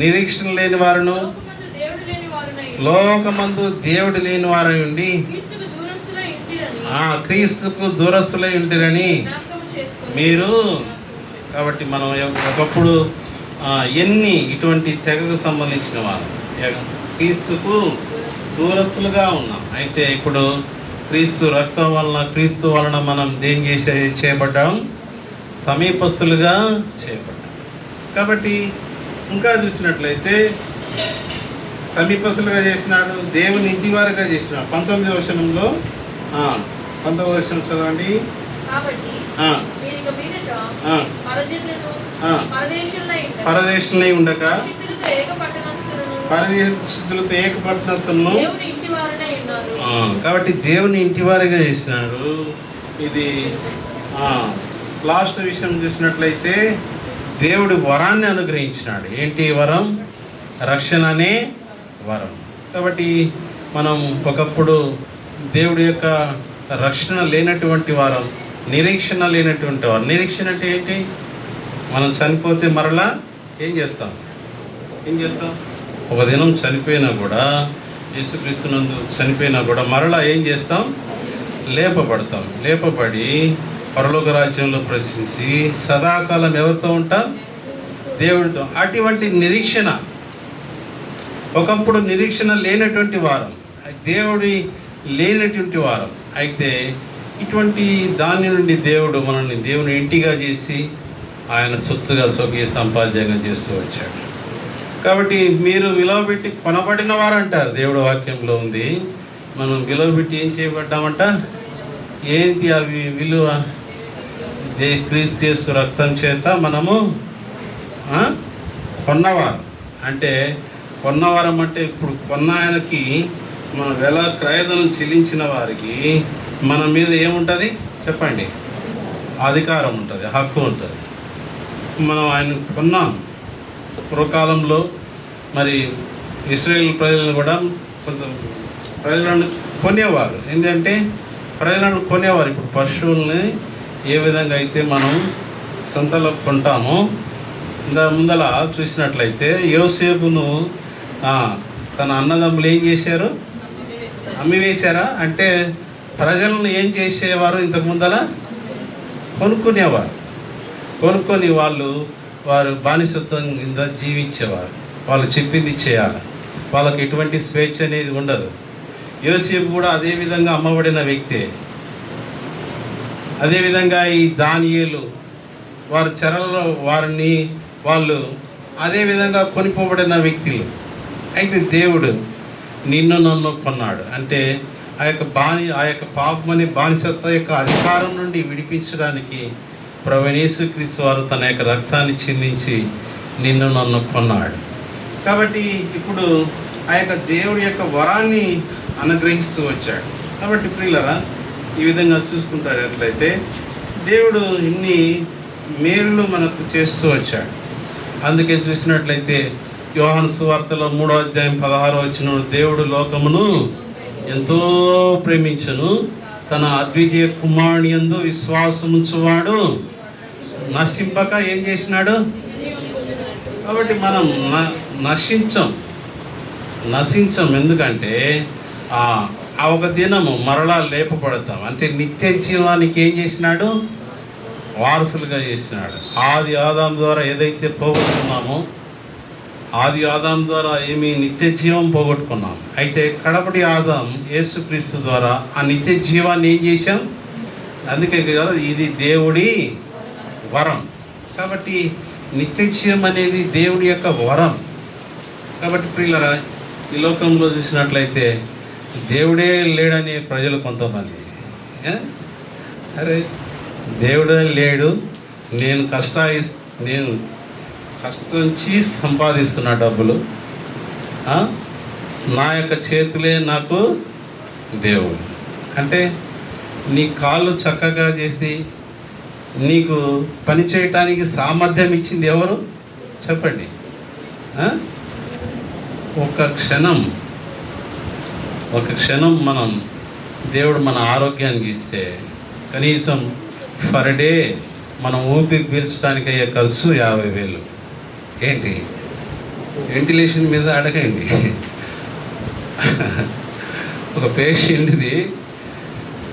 నిరీక్షణ లేని వారును, లోకమందు దేవుడు లేని వారై ఉండి క్రీస్తుకు దూరస్తులై ఉంటిరని మీరు. కాబట్టి మనం ఒకప్పుడు ఎన్ని ఇటువంటి తెగకు సంబంధించిన వారు క్రీస్తుకు దూరస్తులుగా ఉన్నాం. అయితే ఇప్పుడు క్రీస్తు రక్తం వలన, క్రీస్తు వలన మనం దేని చేయబడ్డాం? సమీపస్తులుగా చేయబడ్డాం. కాబట్టి ఇంకా చూసినట్లయితే సమీపస్తులుగా చేసినాడు, దేవుని ఇంటి వారిగా చేసినాడు. 19వ వచనంలో 19వ వచనం చదవండి. పరదేశంలో ఉండక పరిశుద్ధులతో ఏక పట్టణస్థులను. కాబట్టి దేవుని ఇంటి వారిగా చేసినాడు. ఇది లాస్ట్ విషయం చూసినట్లయితే దేవుడు వరాన్ని అనుగ్రహించినాడు. ఏంటి వరం? రక్షణ అనే వరం. కాబట్టి మనం ఒకప్పుడు దేవుడి యొక్క రక్షణ లేనటువంటి వారం, నిరీక్షణ లేనటువంటి వారు. నిరీక్షణ అంటే ఏంటి? మనం చనిపోతే మరలా ఏం చేస్తాం? ఒక దినం చనిపోయినా కూడా, యేసుక్రీస్తునందు చనిపోయినా కూడా మరలా ఏం చేస్తాం? లేపబడతాం. లేపబడి పరలోక రాజ్యంలో ప్రవేశించి సదాకాలం ఎవరితో ఉంటాం? దేవుడితో. అటువంటి నిరీక్షణ. ఒకప్పుడు నిరీక్షణ లేనటువంటి వారం, దేవుడి లేనటువంటి వారం. అయితే ఇటువంటి దాని నుండి దేవుడు మనల్ని దేవుని ఇంటిగా చేసి ఆయన సొత్తుగా స్వకీయ సంపాద్యంగా చేస్తూ వచ్చాడు. కాబట్టి మీరు విలువ పెట్టి కొనబడిన వారు అంటారు, దేవుడు వాక్యంలో ఉంది. మనం విలువ పెట్టి ఏం చేయబడ్డామంట? ఏంటి అవి విలువ? క్రీస్తు రక్తం చేత మనము కొన్నవారు. అంటే కొన్నవారం అంటే ఇప్పుడు కొన్న ఆయనకి మనం వెల క్రయధనం చెల్లించిన వారికి మన మీద ఏముంటుంది చెప్పండి? అధికారం ఉంటుంది, హక్కు ఉంటుంది. మనం ఆయన కొన్నాం. పూర్వకాలంలో మరి ఇశ్రాయేలు ప్రజలను కూడా కొంత ప్రజలను కొనేవారు. ఏంటంటే ప్రజలను కొనేవారు. ఇప్పుడు పశువుల్ని ఏ విధంగా అయితే మనం సంతలో కొంటామో, ముందల చూసినట్లయితే యోసేపును తన అన్నదమ్ములు ఏం చేశారు? అమ్మివేశారా? అంటే ప్రజలను ఏం చేసేవారు? ఇంతకు ముందల కొనుక్కునేవారు. కొనుక్కొని వారు బానిసత్వం కింద జీవించేవారు. వాళ్ళు చెప్పింది చేయాలి. వాళ్ళకి ఎటువంటి స్వేచ్ఛ అనేది ఉండదు. యోసేపు కూడా అదేవిధంగా అమ్మబడిన వ్యక్తే. అదేవిధంగా ఈ దానియేలు వారి చెరలో వాళ్ళు అదేవిధంగా కొనిపోబడిన వ్యక్తులు. అయితే దేవుడు నిన్ను నన్ను కొన్నాడు. అంటే ఆ యొక్క పాపమని బానిసత్వ యొక్క అధికారం నుండి విడిపించడానికి ప్రభువైన యేసుక్రీస్తు వారు తన యొక్క రక్తాన్ని చిందించి నిన్ను నన్ను కొన్నాడు. కాబట్టి ఇప్పుడు ఆ యొక్క దేవుడి యొక్క వరాన్ని అనుగ్రహిస్తూ వచ్చాడు. కాబట్టి ప్రియులరా, ఈ విధంగా చూసుకుంటారట్లయితే దేవుడు ఇన్ని మేలులు మనకు చేస్తూ వచ్చాడు. అందుకే చూసినట్లయితే యోహాను సువార్తలో 3వ అధ్యాయం 16వ వచనం, దేవుడు లోకమును ఎంతో ప్రేమించను, తన అద్వితీయ కుమారుని యందు విశ్వాసముంచువాడు నశింపక ఏం చేసినాడు. కాబట్టి మనం నశించం. ఎందుకంటే ఆ ఒక దినము మరలా లేపబడతాం. అంటే నిత్య జీవానికి ఏం చేసినాడు, వారసులుగా చేసినాడు. ఆది ఆదాం ద్వారా ఏదైతే పోగొట్టుకున్నామో, ఆది ఆదాం ద్వారా ఏమి నిత్య జీవం పోగొట్టుకున్నాం. అయితే కడపటి ఆదాం యేసుక్రీస్తు ద్వారా ఆ నిత్య జీవాన్ని ఏం చేశాం. అందుకే కదా ఇది దేవుడి వరం. కాబట్టి నిత్య జీవం అనేది దేవుడి యొక్క వరం. కాబట్టి ప్రియులరా, ఈ లోకంలో చూసినట్లయితే దేవుడే లేడని ప్రజలు కొంతమంది, అరే దేవుడే లేడు, నేను కష్టించి సంపాదిస్తున్న డబ్బులు, నా యొక్క చేతులే నాకు దేవుడు అంటే, నీ కాళ్ళు చక్కగా చేసి నీకు పని చేయటానికి సామర్థ్యం ఇచ్చింది ఎవరు చెప్పండి. ఒక క్షణం మనం దేవుడు మన ఆరోగ్యానికి ఇస్తే కనీసం పర్ డే మనం ఊపిరి పీల్చడానికి అయ్యే ఖర్చు 50,000. ఏంటి వెంటిలేషన్ మీద అడగండి. ఒక పేషెంట్ది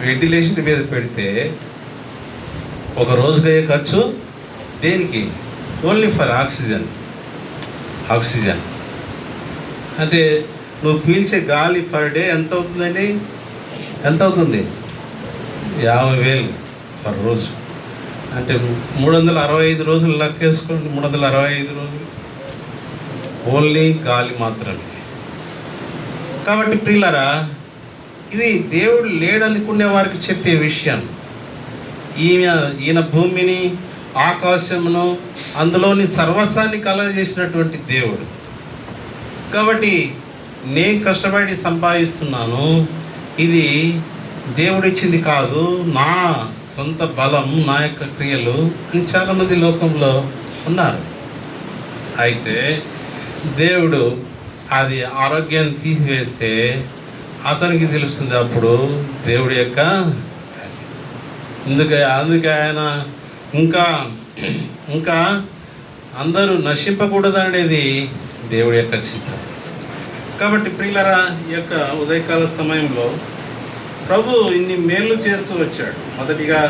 వెంటిలేషన్ మీద పెడితే ఒక రోజుకి అయ్యే ఖర్చు దేనికి, ఓన్లీ ఫర్ ఆక్సిజన్. అంటే నువ్వు పీల్చే గాలి పర్ డే ఎంత అవుతుందండి, ఎంత అవుతుంది, 50,000 పర్ రోజు. అంటే 365 రోజులు లెక్కేసుకోండి, 365 రోజులు ఓన్లీ గాలి మాత్రమే. కాబట్టి ప్రియులరా, ఇది దేవుడు లేడనుకునే వారికి చెప్పే విషయం. ఈయన భూమిని, ఆకాశమును, అందులోని సర్వస్వాన్ని కలగజేసినటువంటి దేవుడు. కాబట్టి నేను కష్టపడి సంపాదిస్తున్నాను, ఇది దేవుడిచ్చింది కాదు, నా సొంత బలం, నా యొక్క క్రియలు అని చాలామంది లోకంలో ఉన్నారు. అయితే దేవుడు అది ఆరోగ్యాన్ని తీసివేస్తే అతనికి తెలుస్తుంది అప్పుడు దేవుడి యొక్క. అందుకే ఆయన ఇంకా అందరూ నశింపకూడదు అనేది దేవుడి యొక్క చిత్తం. కాబట్టి ప్రియులరా, ఈ యొక్క ఉదయకాల సమయంలో ప్రభు ఇన్ని మేలు చేస్తూ వచ్చాడు. మొదటిగా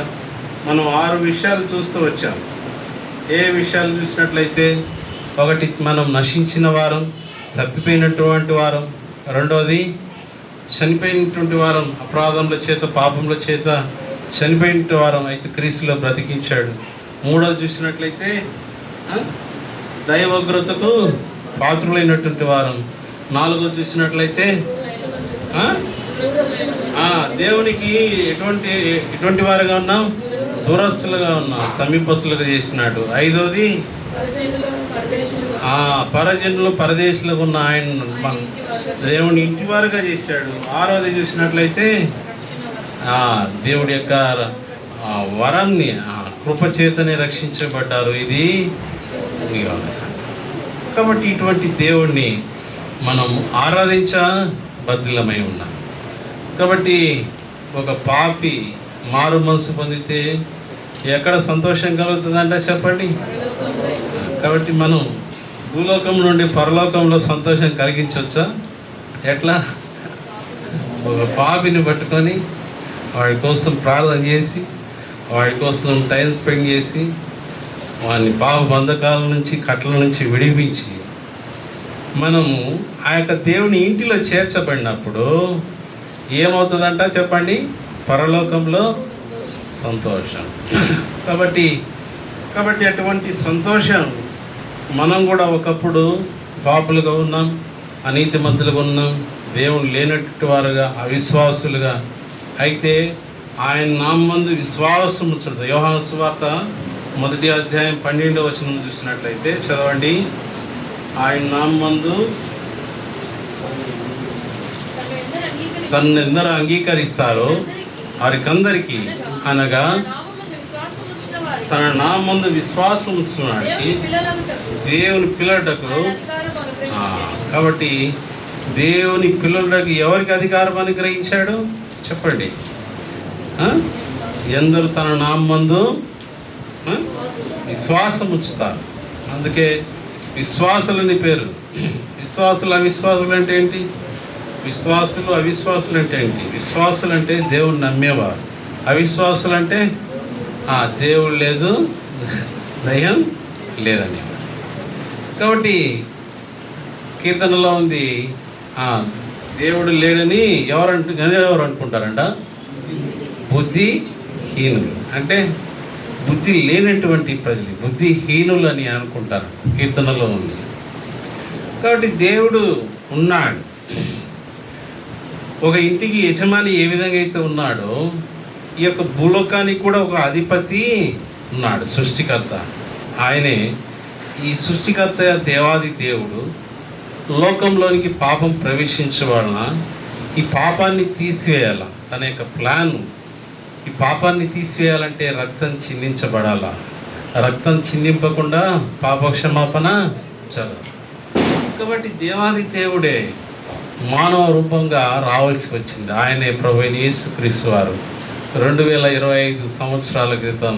మనం 6 విషయాలు చూస్తూ వచ్చాం. ఏ విషయాలు చూసినట్లయితే, ఒకటి మనం నశించిన వారం, తప్పిపోయినటువంటి వారం. రెండవది చనిపోయినటువంటి వారం, అపరాధముల చేత, పాపముల చేత చనిపోయిన వారం, అయితే క్రీస్తులో బ్రతికించాడు. మూడవది చూసినట్లయితే దైవోగ్రతకు పాత్రులైనటువంటి వారం. నాలుగోది చూసినట్లయితే దేవునికి ఎటువంటి వారుగా ఉన్నాం, దూరస్తులుగా ఉన్నాం, సమీపస్తులుగా చేసినాడు. ఐదవది పరజనులు, పరదేశులుగా ఉన్న ఆయన దేవుని ఇంటి వారుగా చేశాడు. ఆరవది చూసినట్లయితే దేవుడి యొక్క వరాన్ని, కృపచేతని రక్షించబడ్డారు. ఇది కాబట్టి ఇటువంటి దేవుణ్ణి మనం ఆరాధించబద్ధులమై ఉన్నాం. కాబట్టి ఒక పాపి మారు మనసు పొందితే ఎక్కడ సంతోషం కలుగుతుందంటే చెప్పండి. కాబట్టి మనం భూలోకం నుండి పరలోకంలో సంతోషం కలిగించవచ్చా? ఎట్లా? ఒక పాపిని పట్టుకొని వాడి కోసం ప్రార్థన చేసి, వాడి కోసం టైం స్పెండ్ చేసి, వాడిని పాప బంధకాల నుంచి, కట్ల నుంచి విడిపించి మనము ఆ యొక్క దేవుని ఇంటిలో చేర్చబడినప్పుడు ఏమవుతుందంట చెప్పండి? పరలోకంలో సంతోషం. కాబట్టి అటువంటి సంతోషం మనం కూడా ఒకప్పుడు పాపులుగా ఉన్నాం, అనీతిమంతులుగా ఉన్నాం, దేవుని లేనట్టు వారుగా, అవిశ్వాసులుగా. అయితే ఆయన నామందు విశ్వాసం ఉంచదు. యోహాను సువార్త 1వ అధ్యాయం 12వ వచనం చూసినట్లయితే చదవండి. ఆయన నామందు తన్నెందరూ అంగీకరిస్తారో వారికందరికీ అనగా తన నామందు విశ్వాసం ఉంచున్నాడికి దేవుని పిల్లటకు. కాబట్టి దేవుని పిల్లలకు ఎవరికి అధికారం అనుగ్రహించాడు చెప్పండి? ఎందరు తన నామందు విశ్వాసం ఉంచుతారు. అందుకే విశ్వాసులని పేరు. విశ్వాసులు అవిశ్వాసులు అంటే ఏంటి? విశ్వాసులు అవిశ్వాసులు అంటే ఏంటి? విశ్వాసులు అంటే దేవుని నమ్మేవారు. అవిశ్వాసులు అంటే దేవుడు లేదు, దయ్యం లేదని. కాబట్టి కీర్తనలో ఉంది దేవుడు లేడని ఎవరు అనుకుంటారంట? బుద్ధిహీనులు. అంటే బుద్ధి లేనటువంటి ప్రజలు బుద్ధిహీనులు అని అనుకుంటారు, కీర్తనలో ఉంది. కాబట్టి దేవుడు ఉన్నాడు. ఒక ఇంటికి యజమాని ఏ విధంగా అయితే ఉన్నాడో ఈ యొక్క భూలోకానికి కూడా ఒక అధిపతి ఉన్నాడు, సృష్టికర్త. ఆయనే ఈ సృష్టికర్త దేవాది దేవుడు లోకంలోనికి పాపం ప్రవేశించవలన ఈ పాపాన్ని తీసివేయాల. తన యొక్క ప్లాన్ ఈ పాపాన్ని తీసివేయాలంటే రక్తం చిందించబడాల. రక్తం చిందింపకుండా పాపక్షమాపణ జరగదు. కాబట్టి దేవాది దేవుడే మానవ రూపంగా రావాల్సి వచ్చింది. ఆయనే ప్రభువైన యేసుక్రీస్తు వారు 2025 సంవత్సరాల క్రితం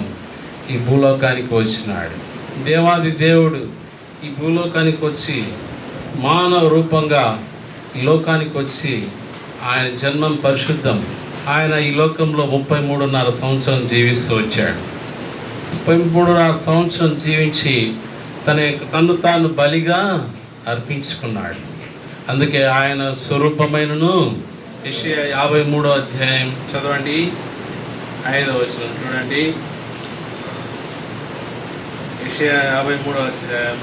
ఈ భూలోకానికి వచ్చినాడు. దేవాది దేవుడు ఈ భూలోకానికి వచ్చి మానవ రూపంగా ఈ లోకానికి వచ్చి ఆయన జన్మం పరిశుద్ధం. ఆయన ఈ లోకంలో 33.5 సంవత్సరం జీవిస్తూ వచ్చాడు. 33.5 సంవత్సరం జీవించి తను తాను బలిగా అర్పించుకున్నాడు. అందుకే ఆయన స్వరూపమైనను యెషయా 53వ అధ్యాయం చదవండి, 5వ వచనం చూడండి. యెషయా 53వ అధ్యాయం.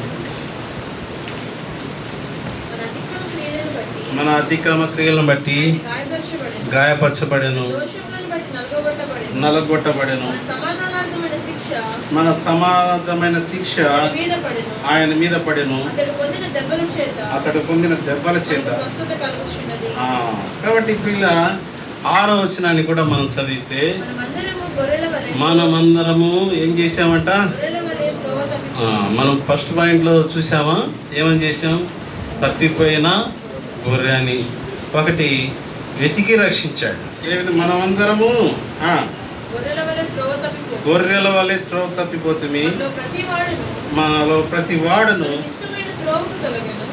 మన అతిక్రమ క్రియలను బట్టి గాయపరచబడెను, నలగొట్టబడెను. మన సమానమైన శిక్ష ఆయన మీద పడెను, అతడు పొందిన దెబ్బల చేత. కాబట్టి పిల్ల 6వ వచనాన్ని కూడా మనం చదివితే మనమందరము ఏం చేసామంట? మనం ఫస్ట్ పాయింట్లో చూసామా? ఏమని చేసాం? తప్పిపోయిన గొర్రె అని ఒకటి వెతికి రక్షించాడు. మనమందరము గొర్రెల వలె త్రోవ తప్పిపోతుంది. మనలో ప్రతి వాడును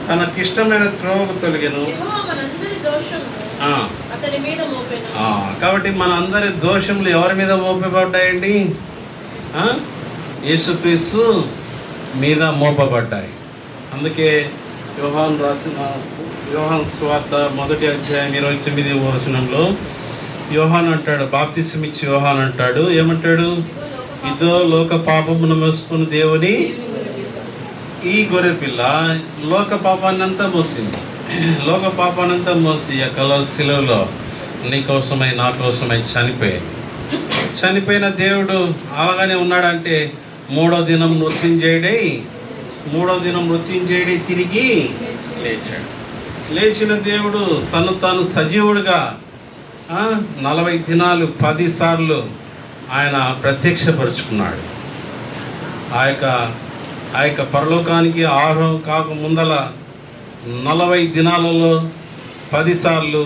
తనకిష్టమైన త్రోవకు తొలగెను. కాబట్టి మన అందరి దోషములు ఎవరి మీద మోపబడ్డాయండి? యేసుక్రీస్తు మీద మోపబడ్డాయి. అందుకే యోహాను రాసిన యోహాను సువార్త 1వ అధ్యాయం 29వ వచనంలో యోహాను అంటాడు, బాప్తిసం ఇచ్చి యోహాను అంటాడు, ఏమంటాడు? ఇదో లోక పాపమును మోసుకుని దేవుని ఈ గొర్రె పిల్ల లోక పాపాన్ని అంతా మోసింది. లోక పాపాన్ని అంతా మోసి ఆ కలర్ శిలువలో నీ కోసమై నా కోసమై చనిపోయిన దేవుడు అలాగానే ఉన్నాడంటే మూడో దినం మృత్యుంజయుడై తిరిగి లేచాడు. లేచిన దేవుడు తాను సజీవుడిగా 40 దినాలు 10 సార్లు ఆయన ప్రత్యక్షపరుచుకున్నాడు. ఆ యొక్క పరలోకానికి ఆరోహం కాక ముందల 40 దినాలలో 10 సార్లు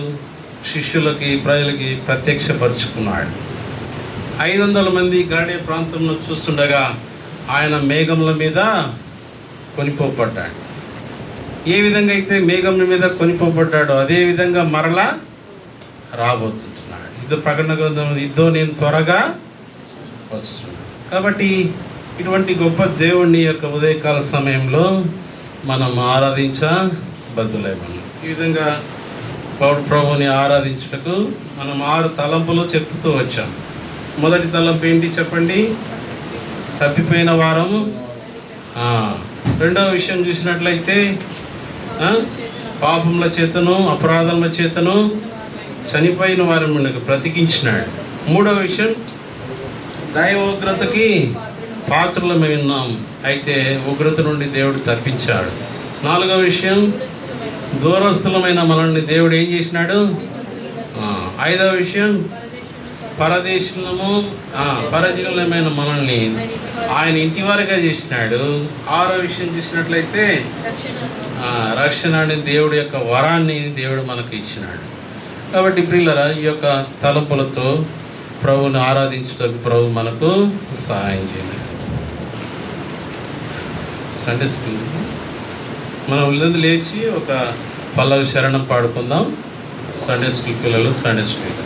శిష్యులకి ప్రజలకి ప్రత్యక్షపరుచుకున్నాడు. 500 మంది గడియ ప్రాంతంలో చూస్తుండగా ఆయన మేఘముల మీద కొనిపోబడ్డాడు. ఏ విధంగా అయితే మేఘముల మీద కొనిపోబడ్డాడో అదే విధంగా మరలా రాబోతున్నాడు. ఇదో ప్రకటన గ్రంథం, ఇదో నేను త్వరగా వస్తున్నాను. కాబట్టి ఇటువంటి గొప్ప దేవుణ్ణి యొక్క ఉదయకాల సమయంలో మనం ఆరాధించబద్దులేమన్నాం. ఈ విధంగా పౌరు ప్రభుని ఆరాధించుటకు మనం 6 తలంపులు చెప్తూ వచ్చాం. మొదటి తలంపు ఏంటి చెప్పండి? తప్పిపోయిన వారము. రెండవ విషయం చూసినట్లయితే పాపముల చేతను అపరాధముల చేతను చనిపోయిన వారిని మనకు బ్రతికించినాడు. మూడవ విషయం దైవ ఉగ్రతకి పాత్రలమై ఉన్నాం, అయితే ఉగ్రత నుండి దేవుడు తప్పించాడు. నాలుగో విషయం, దూరస్థులమైన మనల్ని దేవుడు ఏం చేసినాడు. ఐదవ విషయం, పరజనులమైన మనల్ని ఆయన ఇంటి వరకే చేసినాడు. ఆరో విషయం చూసినట్లయితే రక్షణ అనే దేవుడి యొక్క వరాన్ని దేవుడు మనకు ఇచ్చినాడు. కాబట్టి ప్రియులరా, ఈ యొక్క తలంపులతో ప్రభువుని ఆరాధించడానికి ప్రభు మనకు సహాయం చేయాలి. సండే స్కూల్ మనం ఇల్లు లేచి ఒక పల్లవి శరణం పాడుకుందాం. సండే స్కూల్ పిల్లలు సండే స్కూల్